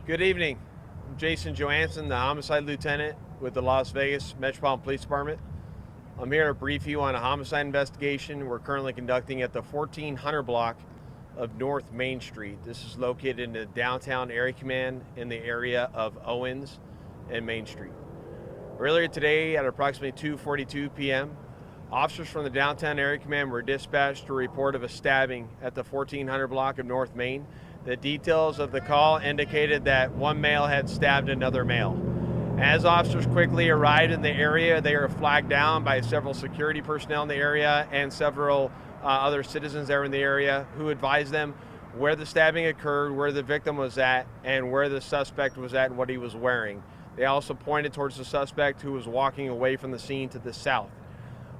Good evening. I'm Jason Johansson, the homicide lieutenant with the Las Vegas Metropolitan Police Department. I'm here to brief you on a homicide investigation we're currently conducting at the 1400 block of North Main Street. This is located in the downtown area command in the area of Owens and Main Street. Earlier today at approximately 2:42 p.m., officers from the downtown area command were dispatched to a report of a stabbing at the 1400 block of North Main. The details of the call indicated that one male had stabbed another male. As officers quickly arrived in the area, they were flagged down by several security personnel in the area and several other citizens that were in the area who advised them where the stabbing occurred, where the victim was at, and where the suspect was at and what he was wearing. They also pointed towards the suspect who was walking away from the scene to the south.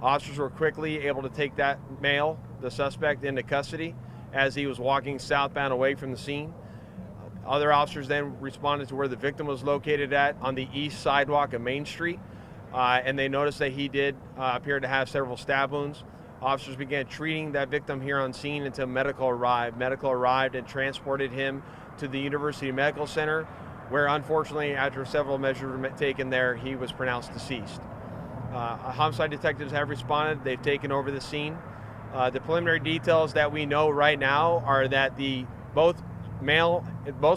Officers were quickly able to take that male, the suspect, into custody as he was walking southbound away from the scene. Other officers then responded to where the victim was located at on the east sidewalk of Main Street, and they noticed that he did appear to have several stab wounds. Officers began treating that victim here on scene until medical arrived. Medical arrived and transported him to the University Medical Center, where unfortunately, after several measures were taken there, he was pronounced deceased. Homicide detectives have responded. They've taken over the scene. The preliminary details that we know right now are that both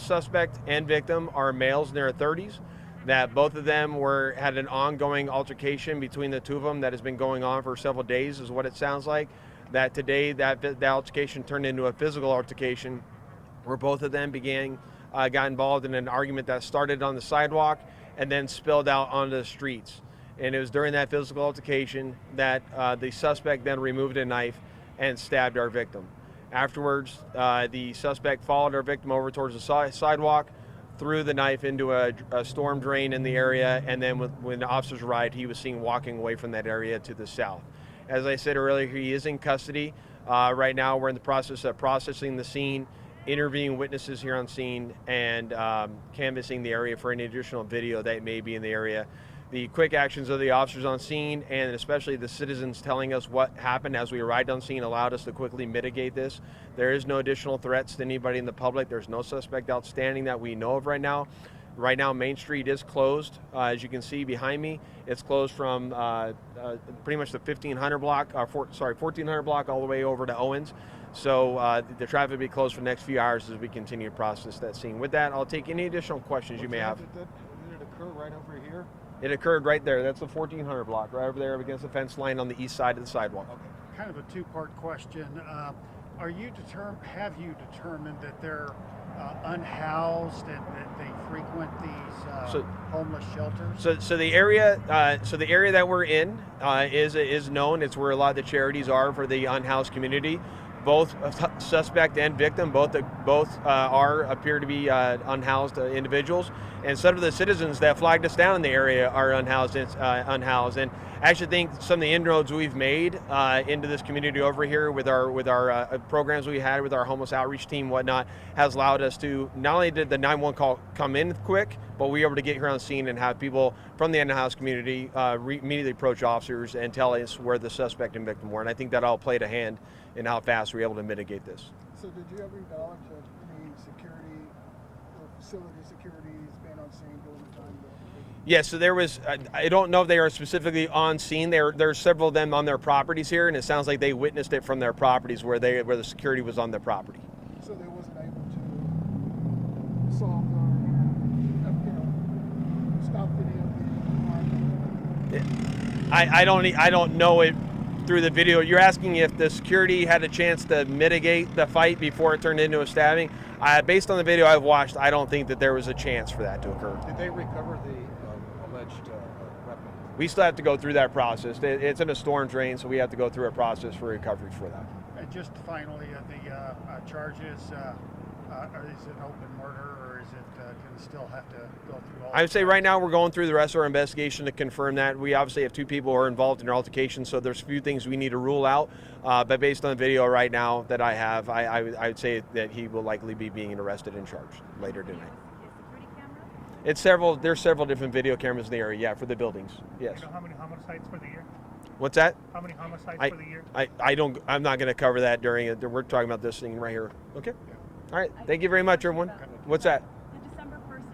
suspect and victim are males in their 30s, that both of them had an ongoing altercation between the two of them that has been going on for several days, is what it sounds like. That today that altercation turned into a physical altercation where both of them got involved in an argument that started on the sidewalk and then spilled out onto the streets. And it was during that physical altercation that the suspect then removed a knife and stabbed our victim. Afterwards, the suspect followed our victim over towards the sidewalk, threw the knife into a storm drain in the area, and then when the officers arrived, he was seen walking away from that area to the south. As I said earlier, he is in custody. Right now, we're in the process of processing the scene, interviewing witnesses here on scene, and canvassing the area for any additional video that may be in the area. The quick actions of the officers on scene, and especially the citizens telling us what happened as we arrived on scene, allowed us to quickly mitigate this. There is no additional threats to anybody in the public. There's no suspect outstanding that we know of right now. Right now, Main Street is closed. As you can see behind me, it's closed from pretty much the 1400 block all the way over to Owens. So the traffic will be closed for the next few hours as we continue to process that scene. With that, I'll take any additional questions you may have. Did it occur right over here? It occurred right there. That's the 1400 block, right over there against the fence line on the east side of the sidewalk. Okay. Kind of a two-part question. Have you determined that they're unhoused and that they frequent these homeless shelters? So the area that we're in is known. It's where a lot of the charities are for the unhoused community. Both suspect and victim both appear to be unhoused individuals, and some of the citizens that flagged us down in the area are unhoused. And I actually think some of the inroads we've made into this community over here with our programs we had with our homeless outreach team, whatnot, has allowed us to not only did the 911 call come in quick, but we were able to get here on scene and have people from the unhoused community immediately approach officers and tell us where the suspect and victim were. And I think that all played a hand in how fast we were able to mitigate this. So did you have any knowledge of any security or facility securities being on scene during the time? Yes, so there was, I don't know if they are specifically on scene. There's several of them on their properties here, and it sounds like they witnessed it from their properties where the security was on their property. So they wasn't able to solve or stop any of the I don't know it through the video. You're asking if the security had a chance to mitigate the fight before it turned into a stabbing. Based on the video I've watched, I don't think that there was a chance for that to occur. Did they recover the alleged weapon? We still have to go through that process. It's in a storm drain, so we have to go through a process for recovery for that. And just finally, the charges, is it an open murder, or is it going to still have to go through all? I would say right now we're going through the rest of our investigation to confirm that. We obviously have two people who are involved in an altercation, so there's a few things we need to rule out. But based on the video right now that I have, I would say that he will likely be being arrested and charged later tonight. There's several different video cameras in the area, for the buildings. Yes. You know how many homicides for the year? What's that? How many homicides for the year? I'm not going to cover that during it. We're talking about this thing right here. Okay. All right. Thank you very much, everyone. What's that? The December 1st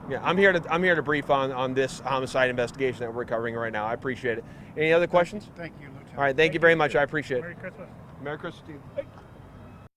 Yeah, I'm here to brief on this homicide investigation that we're covering right now. I appreciate it. Any other questions? Thank you, Lieutenant. All right, thank you very much. I appreciate it. Merry Christmas. Merry Christmas to you.